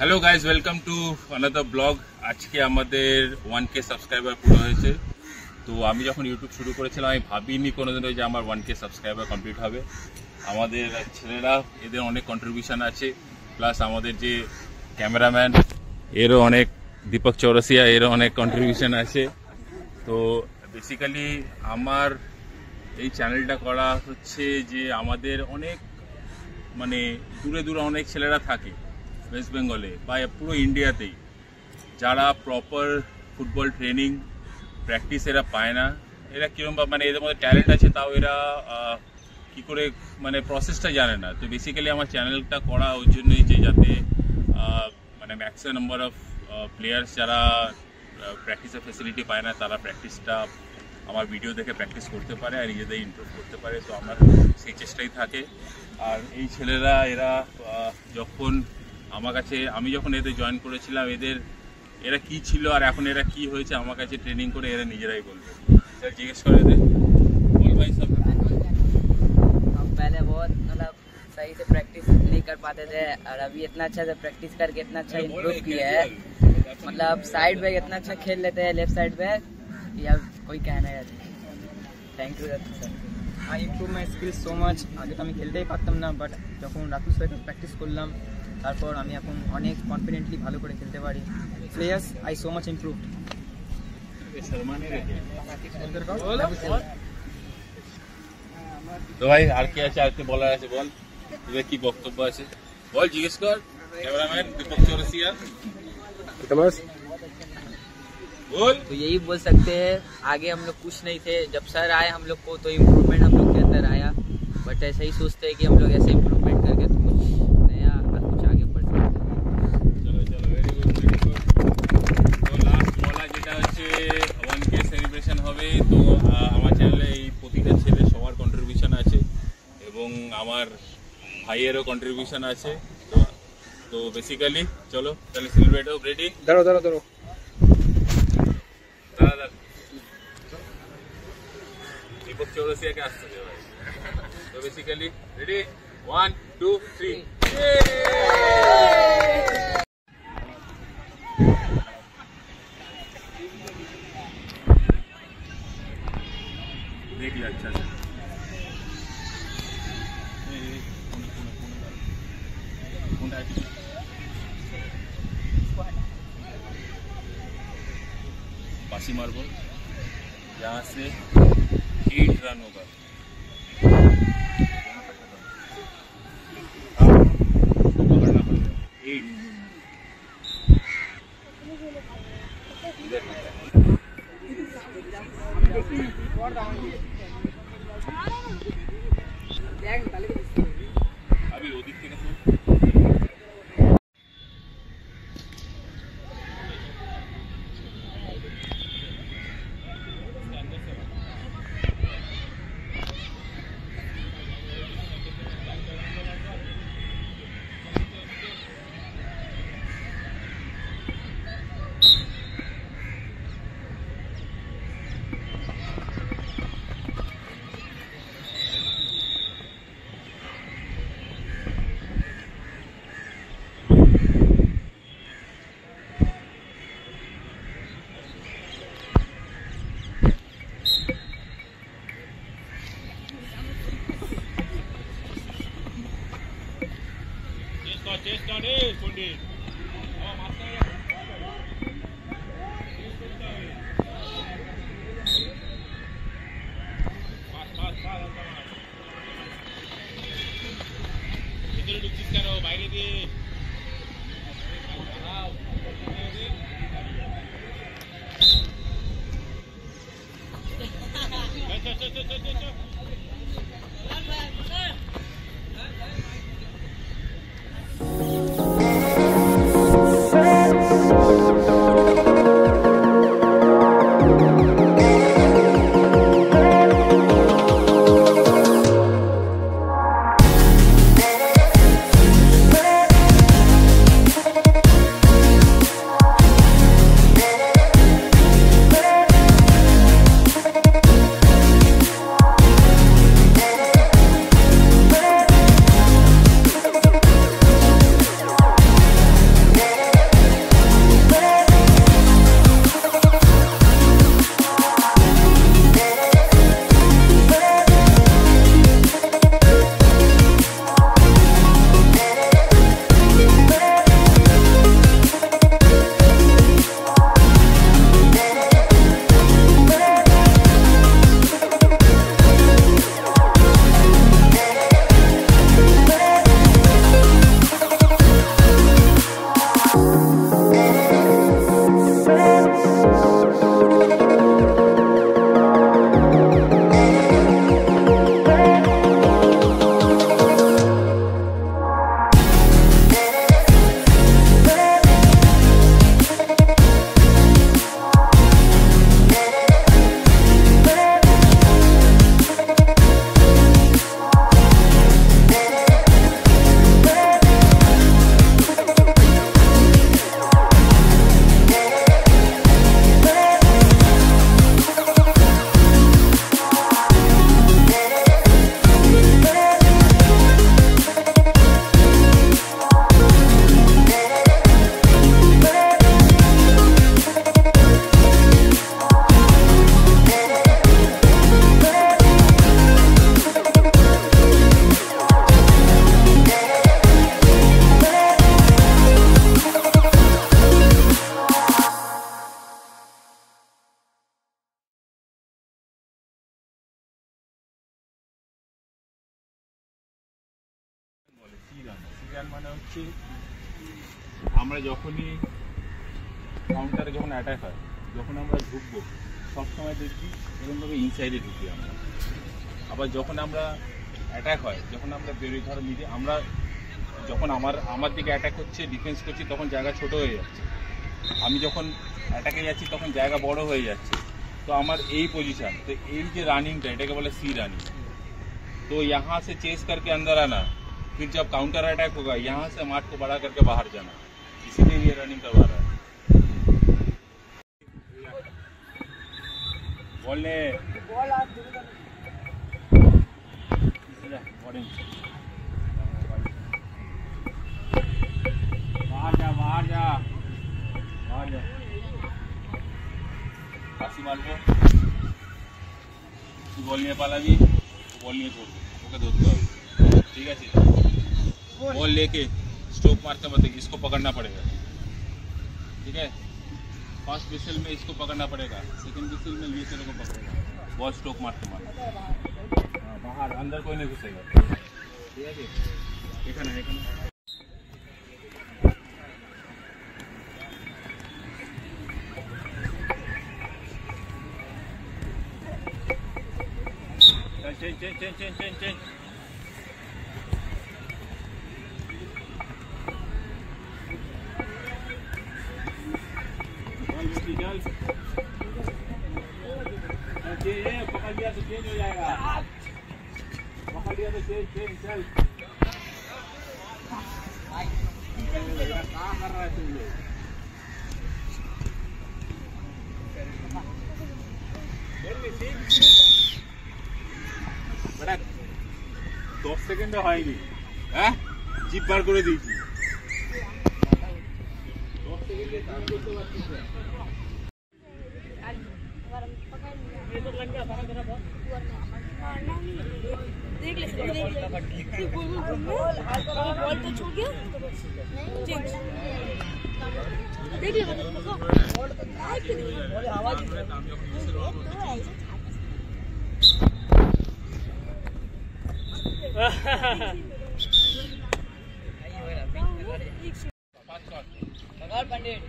Hello guys, welcome to another blog. আজকে আমাদের 1K subscriber পুরো হয়েছে। তো আমি যখন ইউটিউব শুরু করেছিলাম আমি ভাবিনি কোনোদিনও যে আমার 1K সাবস্ক্রাইবার কমপ্লিট হবে। আমাদের ছেলেরা, এদের অনেক কন্ট্রিবিউশন আছে, প্লাস আমাদের যে ক্যামেরাম্যান এরও অনেক, দীপক চৌরসিয়া, এরও অনেক কন্ট্রিবিউশন আছে। তো বেসিক্যালি আমার এই চ্যানেলটা করা হচ্ছে যে আমাদের অনেক দূরে দূরে অনেক ছেলেরা থাকে ওয়েস্ট বেঙ্গলে বা পুরো ইন্ডিয়াতেই, যারা প্রপার ফুটবল ট্রেনিং প্র্যাকটিস এরা পায় না। এরা কীরকম এদের মধ্যে ট্যালেন্ট আছে, তাও এরা কী করে প্রসেসটা জানে না। তো বেসিক্যালি আমার চ্যানেলটা করা ওই জন্যই যে যাতে ম্যাক্সিমাম নাম্বার অফ প্লেয়ার্স যারা প্র্যাকটিসের ফেসিলিটি পায় না তারা প্র্যাকটিসটা আমার ভিডিও দেখে প্র্যাকটিস করতে পারে আর নিজেদের ইমপ্রুভ করতে পারে। তো আমার সেই চেষ্টাই থাকে। আর এই ছেলেরা এরা যখন আমার কাছে, আমি যখন এদের জয়েন করেছিলাম, এরা কি ছিল আর এখন এরা কি হয়েছে আমার কাছে ট্রেনিং করে এরা নিজেরাই বলবে। স্যার জিজ্ঞেস করে এদের, বল ভাই সব। हम पहले बहुत सही से प्रैक्टिस नहीं कर पाते थे और अभी इतना अच्छा से प्रैक्टिस करके इतना अच्छा इम्प्रूव किया है। साइड बैक इतना अच्छा खेल लेते हैं लेफ्ट साइड बैक कि अब कोई कहना है। Thank you sir. I improved my skills so much. আগে তো আমি খেলতেই পারতাম না, বাট যখন রাতুল স্যারকে প্র্যাকটিস করলাম তারপর আমি এখন অনেক কনফিডেন্টলি ভালো করে খেলতে পারি। Players I so much improved. তো ভাই আর কি আছে, আর কি বলার আছে বল, তোদের কি বক্তব্য আছে বল, জিজ্ঞেস কর ক্যামেরাম্যান দীপক চৌরসিয়া। बोल। तो यही बोल सकते हैं, आगे हम लोग कुछ नहीं थे, जब सर आए हम लोग को तो इम्प्रूवमेंट हम लोग के अंदर आया। बट ऐसा ही सोचते हैं कि हम लोग ऐसे इम्प्रूवमेंट करके तो कुछ नया और कुछ आगे बढ़ सकते हैं। चलो चलो, वेरी गुड वेरी गुड। তো লাস্ট বলা যেটা হচ্ছে 1K সেলিব্রেশন হবে। তো আমার চ্যানেলে এই প্রতিটা ছেলে সবার কন্ট্রিবিউশন আছে এবং আমার ভাইয়েরও কন্ট্রিবিউশন আছে। তো বেসিক্যালি চলো তাহলে সেলিব্রেট হোক। রেডি? দাঁড়ো দাঁড়ো দাঁড়ো। दीपक चौरसिया के आसते भाई। तो बेसिकली रेडी, 1 2 3 देख लिया अच्छा से। बासी मार्बल यहाँ से 8 रन होगा। पकड़ना पड़ेगा 8। अभी वो दिखते ना chest on it, Pundit. Oh, master. ভিতরে ঢুকছিস কেন? বাইরে দিয়ে জ্ঞান মানে হচ্ছে আমরা যখনই কাউন্টারে যখন অ্যাটাক হয়, যখন আমরা ঢুকবো সবসময় দেখবি এরকমভাবে ইনসাইডে ঢুকি আমরা। আবার যখন আমরা অ্যাটাক হয়, যখন আমরা বেরোই, ধরো মিডে আমরা যখন আমার দিকে অ্যাটাক হচ্ছে, ডিফেন্স করছি, তখন জায়গা ছোট হয়ে যাচ্ছে। আমি যখন অ্যাটাকে যাচ্ছি তখন জায়গা বড় হয়ে যাচ্ছে। তো আমার এই पोजीशन, तो এই যে রানিংটা এটাকে বলে सी रनिंग। तो यहाँ से चेस करके अंदर आना, फिर जब काउंटर अटैक होगा यहाँ से मार्ट को बढ़ा करके बाहर जाना, इसीलिए ये रनिंग करवा रहा है। बोलने बाहर जा बाहर जा बाहर जा, फांसी मार को बॉल नहीं पालाबी, बॉल नहीं छोड़ ओके धोते हो, ठीक है। बॉल लेके स्ट्रोक मारते मत, इसको पकड़ना पड़ेगा, ठीक है। फर्स्ट विसल में इसको पकड़ना पड़ेगा, सेकंड विसल में ये तेरे को पकड़ेगा। बॉल स्ट्रोक मारते मार बाहर, अंदर कोई नहीं घुसेगा, ठीक है। देखा ना चेंज पकड़ लिया तो चेंज हो जाएगा, पकड़ लिया तो चेंज चल। कहाँ कर रहा है तुम लोग? বেটা 10 সেকেন্ডে হয়নি, হ্যাঁ জিপ বার করে দিয়েছি। 10 সেকেন্ডে কাজ করতে পারছিস না। देख ले बॉल तो छूट गया, देख ले पकड़ पंडित,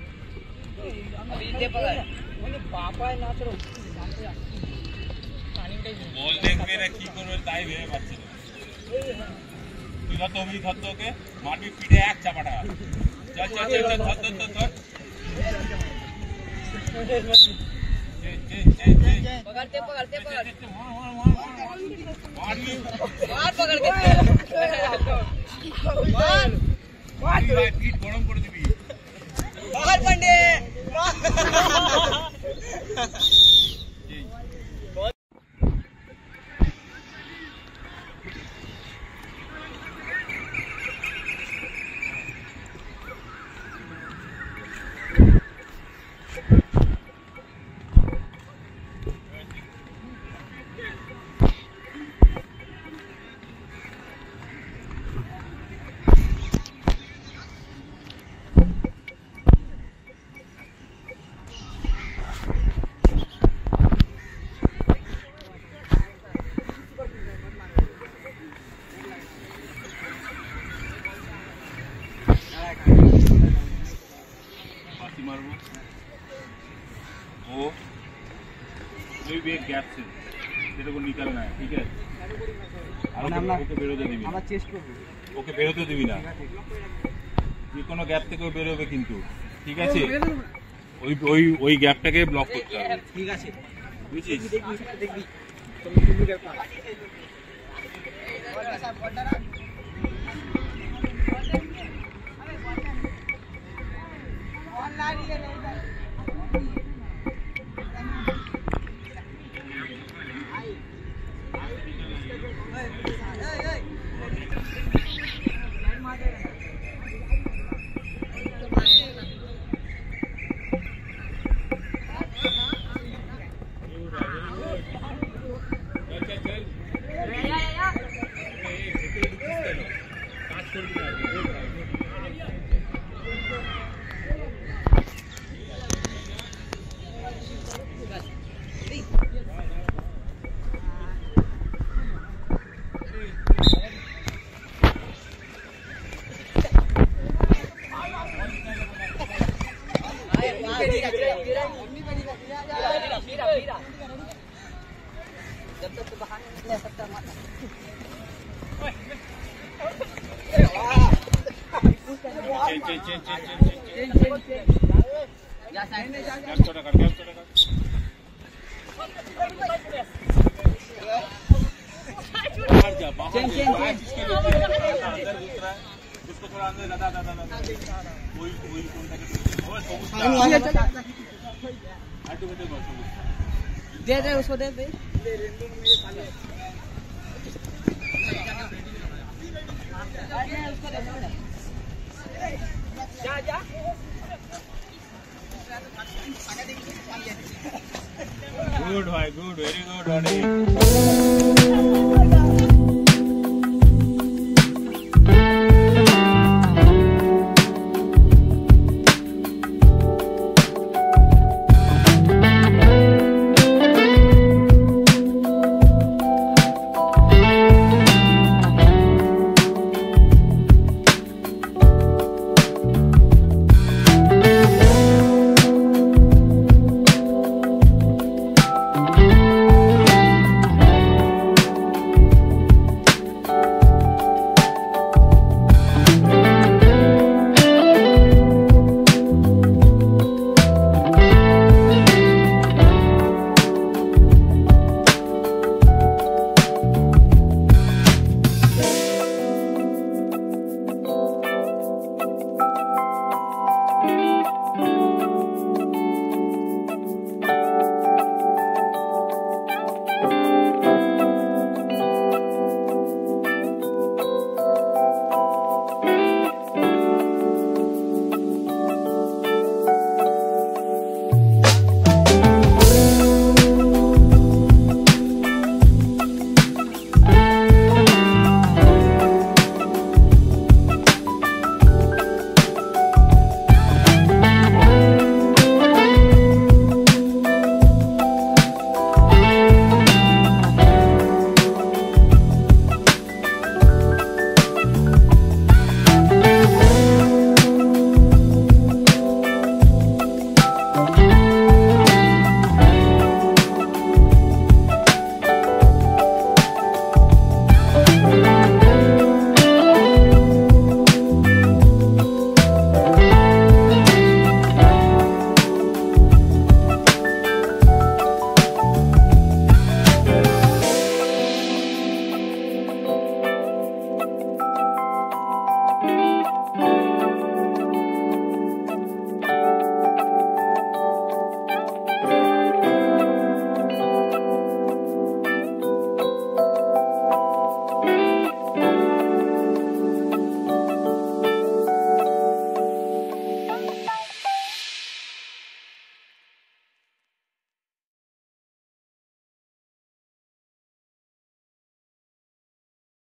अभी दे पकड़ पापा है ना चलो বল দেখবে না কি করবে তাই ভেবে পাচ্ছি না। তুই ধর তোকে মারবি পিঠে এক চাপাটা, চল চল চল চল ধর ধর ধর पकड़ते पकड़ते पकड़ मारबি मार पकड़ के मार পিঠ গরম করে দিবি। पकड़ पंडित मारबो वो कोई भी एक गैप से तेरे को निकलना है, ठीक है। ওকে বেরোতে দিবি না, ওকে বেরোতে দিবি না, যে কোনো গ্যাপ থেকে ও বেরোবে কিন্তু, ঠিক আছে। ওই গ্যাপটাকে ব্লক করতে হবে, ঠিক আছে বুঝছিস। দেখবি या साइड में जा गैप छोटा कर बाहर जा बाहर इसके लिए अंदर घुस रहा है उसको थोड़ा अंदर दादा वही कौन सा दे उसको दे जा गुड भाई गुड वेरी गुड